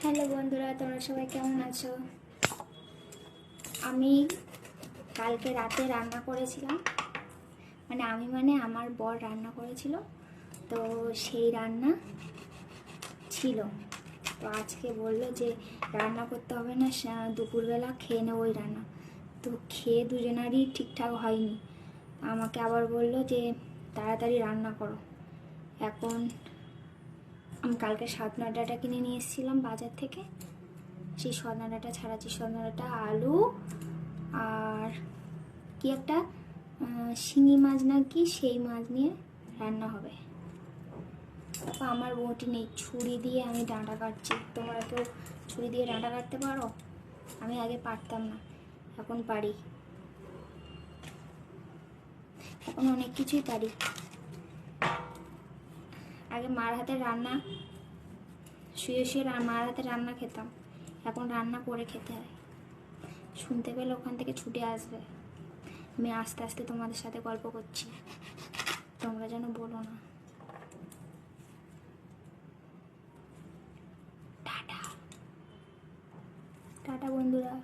Hello বন্ধুরা, তোমরা সবাই কেমন আছো? আমি কালকে রাতে রান্না করেছিলাম, মানে আমার বর রান্না করেছিল, তো সেই রান্না ছিল। তো আজকে বললো যে রান্না করতে হবে না, দুপুরবেলা খেয়ে নেবো ওই রান্না। তো খেয়ে দুজনারই ঠিকঠাক হয়নি, আমাকে আবার বললো যে তাড়াতাড়ি রান্না করো। এখন আমি কালকে সজনা ডাঁটা কিনে নিয়ে এসেছিলাম বাজার থেকে, সেই সজনা ডাঁটা ছাড়াচ্ছি। সজনা ডাঁটা, আলু আর কি একটা শিঙি মাছ না কি, সেই মাছ নিয়ে রান্না হবে। তো আমার বউটি নেই, ছুরি দিয়ে আমি ডাঁটা কাটছি। তোমরা কেউ ছুরি দিয়ে ডাঁটা কাটতে পারো? আমি আগে পারতাম না, এখন পারি। এখন অনেক কিছুই পারি। আগে মার হাতে রান্না, শুয়ে শুয়ে মার হাতে রান্না খেতাম, এখন রান্না করে খেতে হয়। শুনতে পেলে ওখান থেকে ছুটে আসবে। আমি আস্তে আস্তে তোমাদের সাথে গল্প করছি, তোমরা যেন বলো না। টাটা টাটা বন্ধুরা।